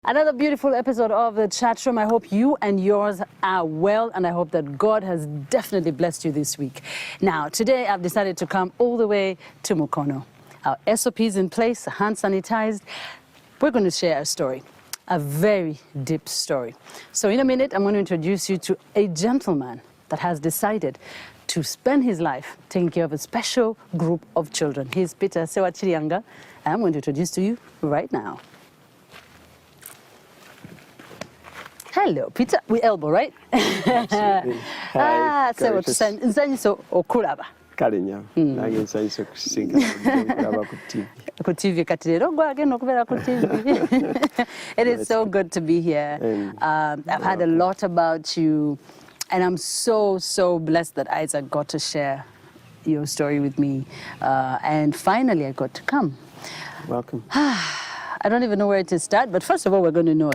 Another beautiful episode of the chat room. I hope you and yours are well, and I hope that God has definitely blessed you this week. Now, today I've decided to come all the way to Mukono. Our SOPs in place, hand sanitized. We're going to share a story, a very deep story. So in a minute, I'm going to introduce you to a gentleman that has decided to spend his life taking care of a special group of children. He's Peter Sewakiryanga, and I'm going to introduce to you right now. Hello, Peter. We elbow, right? Absolutely. Hi. So okulaba. Kalinya. Nange nsanyusa okusinkana okulaba ku TV. Ku TV kati leero gwe agenda okubeera ku TV. It is so good to be here. I've heard a lot about you, and I'm so blessed that Isaac got to share your story with me. And finally, I got to come. Welcome. I don't even know where to start, but first of all, we're going to know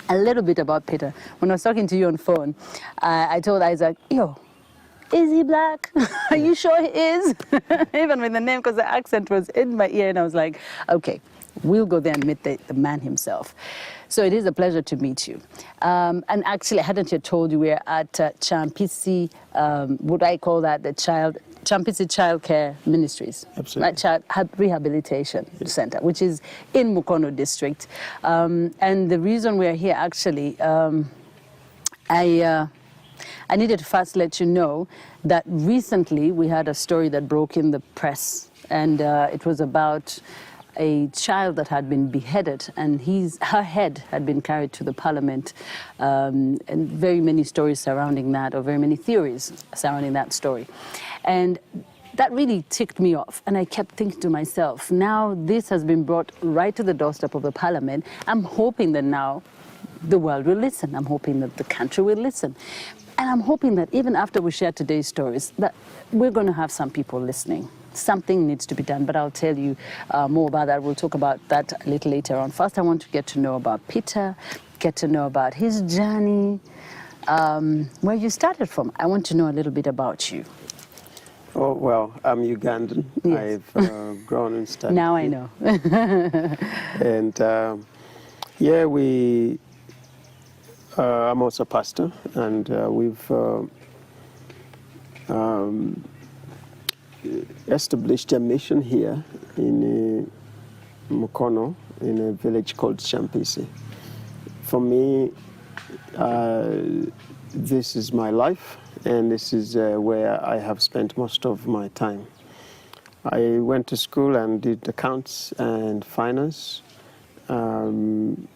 a little bit about Peter. When I was talking to you on phone, I told Isaac, yo, is he black? Are you sure he is? Even with the name, because the accent was in my ear, and I was like, okay, we'll go there and meet the man himself. So it is a pleasure to meet you. And actually, I hadn't yet told you we're at Champisi, what I call that, the Champisi Child Care Ministries. Absolutely. Right, Child Rehabilitation Center, which is in Mukono district. And the reason we're here, actually, I needed to first let you know that recently we had a story that broke in the press, and it was about a child that had been beheaded, and her head had been carried to the parliament, and very many stories surrounding that, or very many theories surrounding that story. And that really ticked me off, and I kept thinking to myself, now this has been brought right to the doorstep of the parliament. I'm hoping that now the world will listen. I'm hoping that the country will listen. And I'm hoping that even after we share today's stories, that we're going to have some people listening. Something needs to be done, but I'll tell you more about that. We'll talk about that a little later on. First, I want to get to know about Peter, get to know about his journey, where you started from. I want to know a little bit about you. Oh, well, I'm Ugandan. Yes. I've grown and studied. Now I know. And yeah, I'm also a pastor, and we've established a mission here in Mukono, in a village called Champisi. For me, this is my life, and this is where I have spent most of my time. I went to school and did accounts and finance, and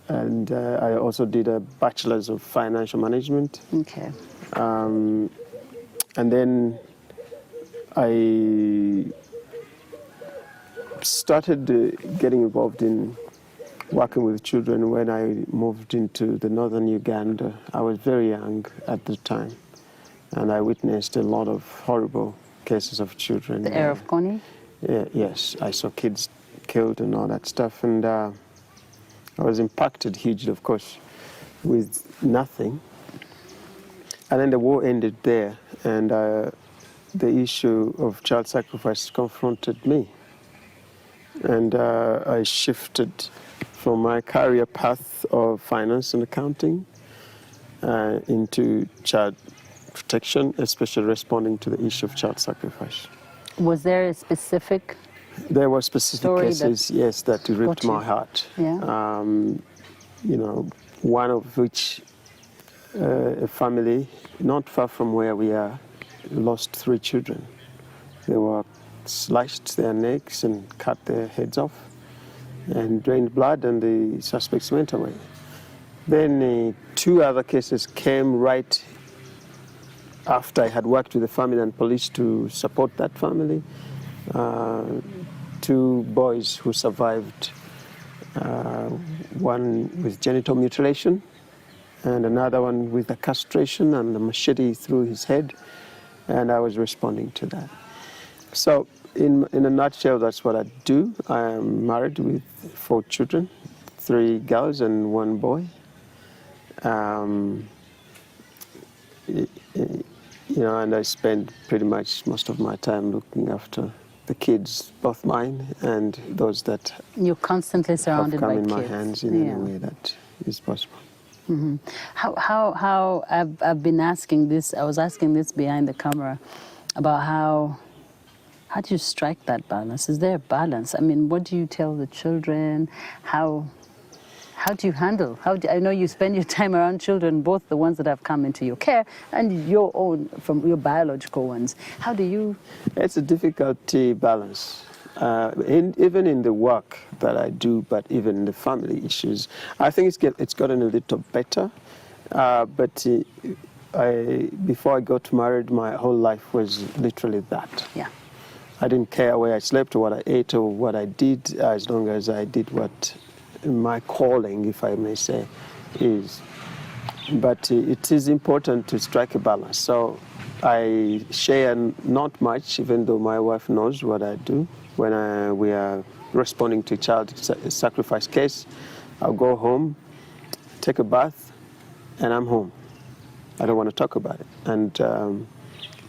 I also did a bachelor's of financial management. Okay. And then I started getting involved in working with children when I moved into the northern Uganda. I was very young at the time, and I witnessed a lot of horrible cases of children. The era of Connie? Yes, I saw kids killed and all that stuff, and I was impacted hugely, of course, with nothing. And then the war ended there, and the issue of child sacrifice confronted me. And I shifted from my career path of finance and accounting into child protection, especially responding to the issue of child sacrifice. Was there a specific There were specific cases, yes, that ripped my heart. Yeah. You know, one of which a family not far from where we are lost 3 children. They were sliced their necks and cut their heads off and drained blood, and the suspects went away. Then 2 other cases came right after I had worked with the family and police to support that family. 2 boys who survived, one with genital mutilation and another one with a castration and a machete through his head, and I was responding to that. So in a nutshell, that's what I do. I am married with 4 children, 3 girls and 1 boy. You know, and I spend pretty much most of my time looking after the kids, both mine and those that You're constantly have surrounded come by in kids. my hands in any way that is possible. How I've been asking this, I was asking this behind the camera about how do you strike that balance? Is there a balance? I mean, what do you tell the children? How do you handle? I know you spend your time around children, both the ones that have come into your care and your own, from your biological ones. How do you? It's a difficult balance. Even in the work that I do, but even in the family issues, I think it's gotten a little better. But before I got married, my whole life was literally that. Yeah. I didn't care where I slept or what I ate or what I did, as long as I did what my calling, if I may say, is. But it is important to strike a balance. So I share not much, even though my wife knows what I do. When we are responding to a child sacrifice case, I'll go home, take a bath, and I'm home. I don't want to talk about it. And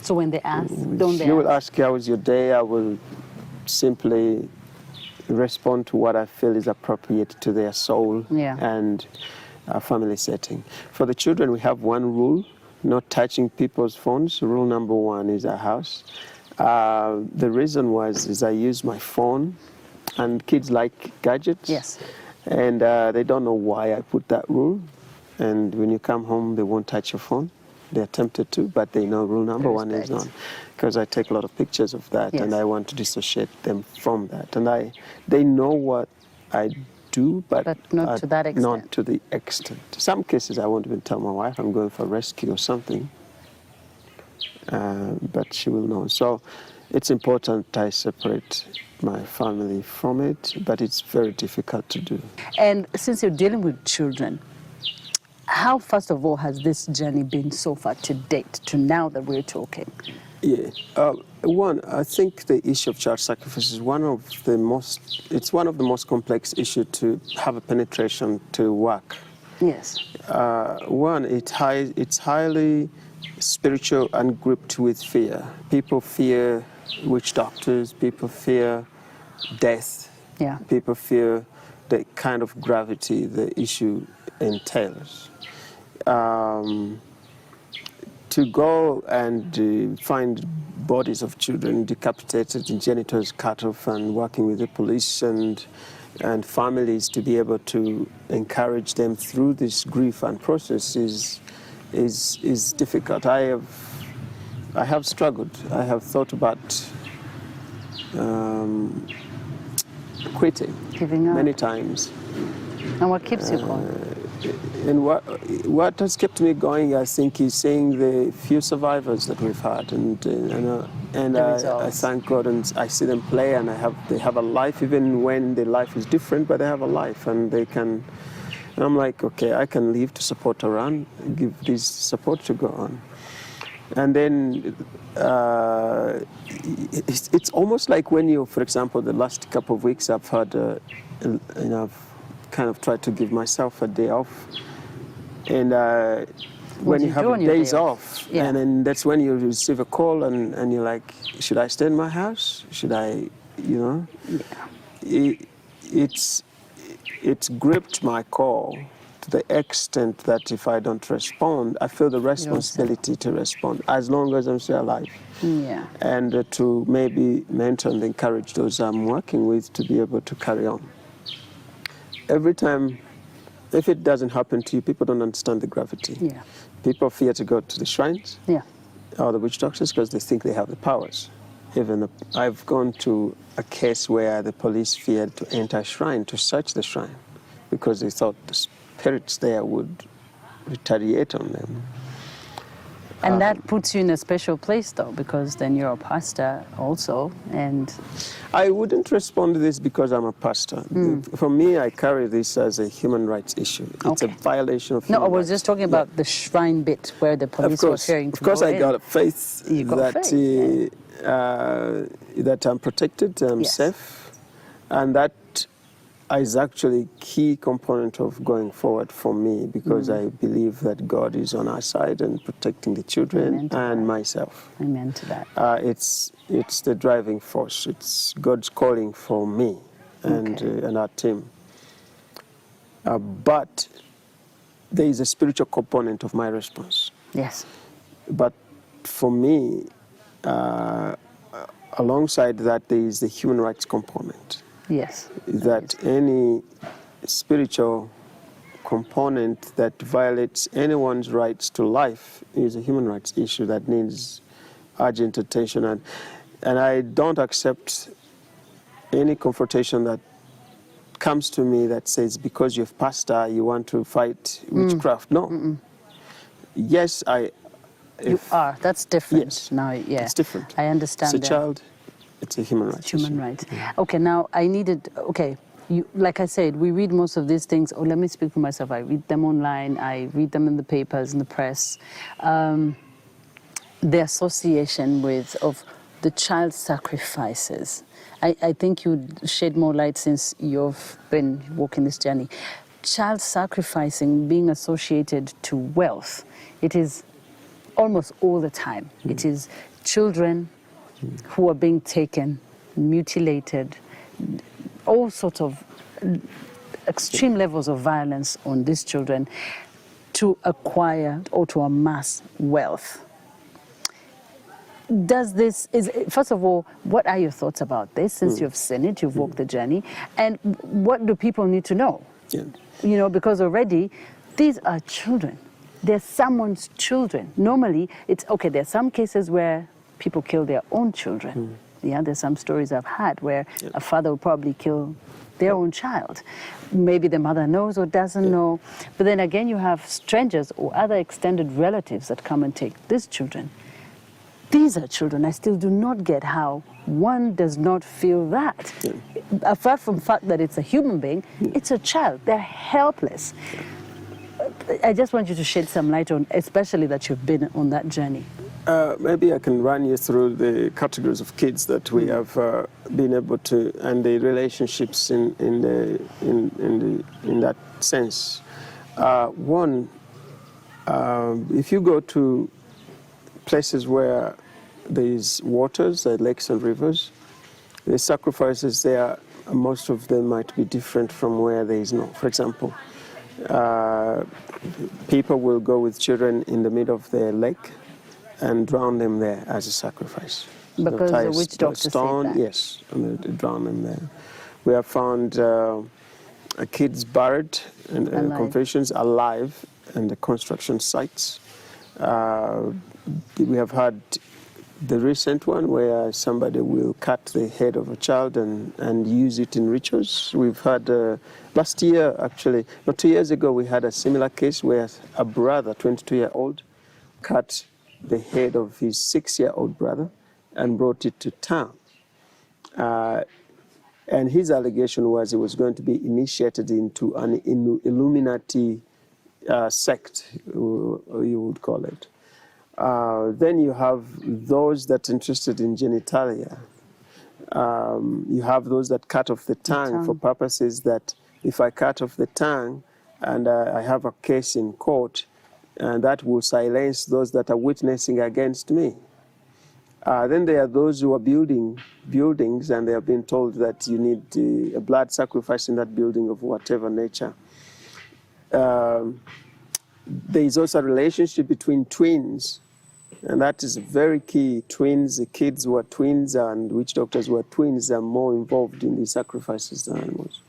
So when they ask, don't they you will ask? ask, how was your day? I will simply respond to what I feel is appropriate to their soul and family setting. For the children, we have one rule: not touching people's phones. Rule number one is our house. The reason is I use my phone, and kids like gadgets. Yes. And they don't know why I put that rule. And when you come home, they won't touch your phone. They're tempted to, but they know rule number one is not. Because I take a lot of pictures of that, and I want to dissociate them from that. And they know what I do, but not to that extent. Not to the extent. Some cases I won't even tell my wife I'm going for rescue or something. But she will know. So it's important I separate my family from it, but it's very difficult to do. And since you're dealing with children, how, first of all, has this journey been so far to date, to now that we're talking? Yeah. One, I think the issue of child sacrifice is one of the most complex issues to have a penetration to work. Yes. One, it's highly spiritual and gripped with fear. People fear witch doctors, people fear death, people fear the kind of gravity the issue entails. To go and find bodies of children decapitated and genitals cut off, and working with the police and families to be able to encourage them through this grief and process is difficult. I have struggled. I have thought about quitting, giving up many times. And what keeps you going? And what has kept me going, I think, is seeing the few survivors that we've had, and I thank God, and I see them play, and they have a life, even when their life is different, but they have a life, and they can. And I'm like, okay, I can live to support around, give this support to go on. And then it's almost like when you, for example, the last couple of weeks I've had, I've kind of tried to give myself a day off. And when you have days off, and then that's when you receive a call, and you're like, should I stay in my house? Should I, It's gripped my call to the extent that if I don't respond, I feel the responsibility to respond, as long as I'm still alive. Yeah. And to maybe mentor and encourage those I'm working with to be able to carry on. Every time, if it doesn't happen to you, people don't understand the gravity. Yeah. People fear to go to the shrines or the witch doctors because they think they have the powers. I've gone to a case where the police feared to enter a shrine, to search the shrine, because they thought the spirits there would retaliate on them. And that puts you in a special place, though, because then you're a pastor also, and... I wouldn't respond to this because I'm a pastor. For me, I carry this as a human rights issue. It's a violation of human rights. No, I was just talking about the shrine bit where the police were fearing to go in. Of course, I got faith that I'm protected, I'm safe, and that is actually a key component of going forward for me, because I believe that God is on our side and protecting the children and myself. Amen to that. It's the driving force. It's God's calling for me and our team. But there is a spiritual component of my response. Yes. But for me, alongside that, there is the human rights component. Yes. That any spiritual component that violates anyone's rights to life is a human rights issue that needs urgent attention. And I don't accept any confrontation that comes to me that says, because you're a pastor, you want to fight witchcraft. No. Yes, You are. That's different. Yes. Now, yeah. It's different. I understand It's a child. It's a human rights. Human rights. Okay, now I needed, like I said, we read most of these things, let me speak for myself. I read them online, I read them in the papers, in the press. The association of the child sacrifices. I think you'd shed more light since you've been walking this journey. Child sacrificing being associated to wealth, it is almost all the time. It is children who are being taken, mutilated, all sorts of extreme levels of violence on these children to acquire or to amass wealth. First of all, what are your thoughts about this, since you've seen it, you've walked the journey, and what do people need to know? Yeah. You know, because already these are children. They're someone's children. Normally, it's okay, there are some cases where people kill their own children. Yeah, there's some stories I've had where a father will probably kill their own child. Maybe the mother knows or doesn't know. But then again, you have strangers or other extended relatives that come and take these children. These are children. I still do not get how one does not feel that. Apart from the fact that it's a human being, it's a child. They're helpless. I just want you to shed some light on, especially that you've been on that journey. Maybe I can run you through the categories of kids that we have been able to, and the relationships in that sense. One, if you go to places where there's waters, like lakes and rivers, the sacrifices there, most of them might be different from where there is no. For example, people will go with children in the middle of the lake and drown them there as a sacrifice. Because the witch doctor said that. Yes, and they drown them there. We have found kids buried in confessions alive in the construction sites. We have had the recent one where somebody will cut the head of a child and use it in rituals. We've had, last year actually, no, 2 years ago, we had a similar case where a brother, 22-year-old, cut the head of his 6-year-old brother and brought it to town. And his allegation was he was going to be initiated into an Illuminati sect, you would call it. Then you have those that are interested in genitalia. You have those that cut off the tongue for purposes that if I cut off the tongue and I have a case in court, and that will silence those that are witnessing against me. Then there are those who are building buildings and they have been told that you need a blood sacrifice in that building of whatever nature. There is also a relationship between twins, and that is very key. Twins, the kids who are twins and witch doctors who are twins are more involved in these sacrifices than animals.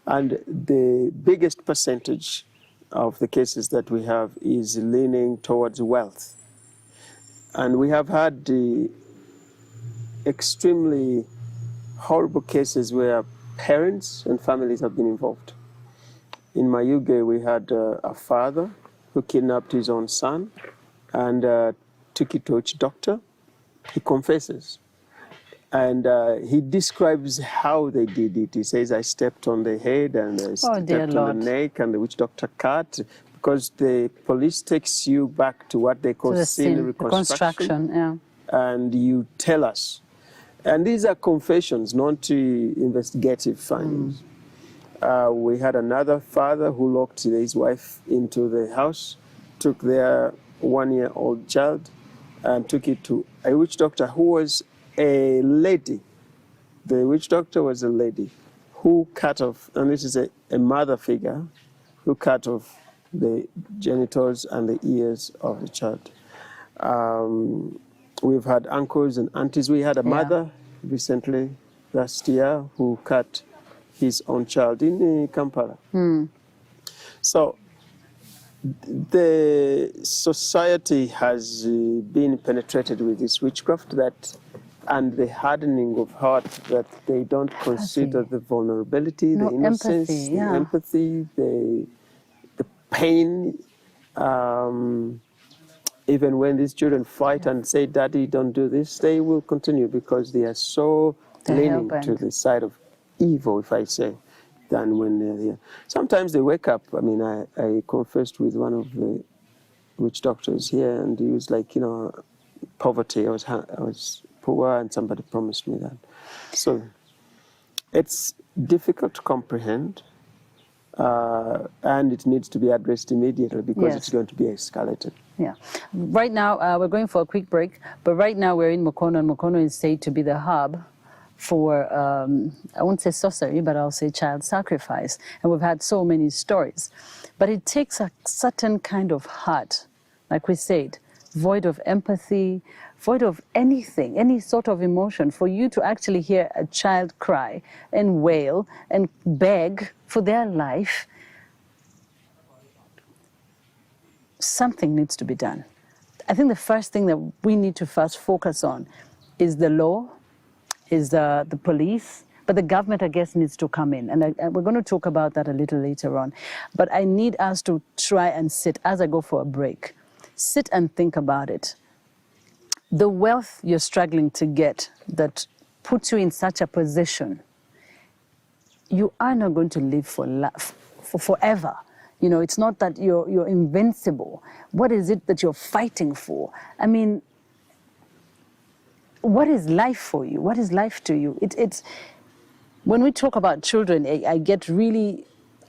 And the biggest percentage of the cases that we have is leaning towards wealth. And we have had the extremely horrible cases where parents and families have been involved. In Mayuge, we had a father who kidnapped his own son and took it to a witch doctor. He confesses. And he describes how they did it. He says, I stepped on the head and I stepped on the neck, and the witch doctor cut. Because the police takes you back to what they call scene reconstruction. And you tell us. And these are confessions, not investigative findings. We had another father who locked his wife into the house, took their 1-year-old child, and took it to a witch doctor who was a lady. The witch doctor was a lady who cut off, and this is a mother figure, who cut off the genitals and the ears of the child. We've had uncles and aunties. We had a mother recently, last year, who cut his own child in Kampala. So the society has been penetrated with this witchcraft and the hardening of heart, that they don't consider the vulnerability, the innocence, the empathy, the pain. Even when these children fight and say, "Daddy, don't do this," they will continue because they are so leaning to the side of evil, if I say, than when they're here. Sometimes they wake up. I mean, I confessed with one of the witch doctors here, and he was like, poverty. I was poor, and somebody promised me that. So it's difficult to comprehend, and it needs to be addressed immediately because it's going to be escalated. Yeah. Right now, we're going for a quick break, but right now we're in Mukono, and Mukono is said to be the hub for, I won't say sorcery, but I'll say child sacrifice. And we've had so many stories. But it takes a certain kind of heart, like we said, void of empathy, void of anything, any sort of emotion, for you to actually hear a child cry and wail and beg for their life. Something needs to be done. I think the first thing that we need to first focus on is the law, is the police, but the government, I guess, needs to come in. And we're going to talk about that a little later on. But I need us to try and sit, as I go for a break, sit and think about it. The wealth you're struggling to get that puts you in such a position, you are not going to live for forever. It's not that you're invincible. What is it that you're fighting for? I mean, what is life for you? What is life to you? It's when we talk about children, I get really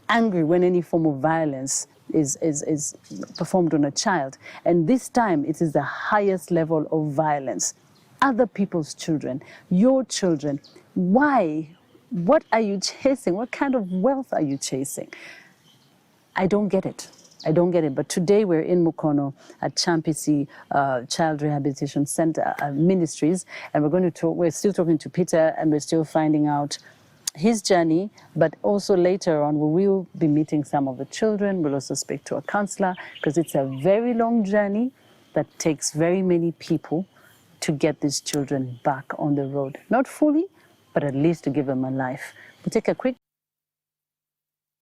angry when any form of violence is performed on a child. And this time, it is the highest level of violence. Other people's children, your children. Why? What are you chasing? What kind of wealth are you chasing? I don't get it. I don't get it. But today we're in Mukono at Champisi Child Rehabilitation Center Ministries, and we're still talking to Peter, and we're still finding out his journey, but also later on we will be meeting some of the children. We'll also speak to a counselor, because it's a very long journey that takes very many people to get these children back on the road. Not fully, but at least to give them a life. We'll take a quick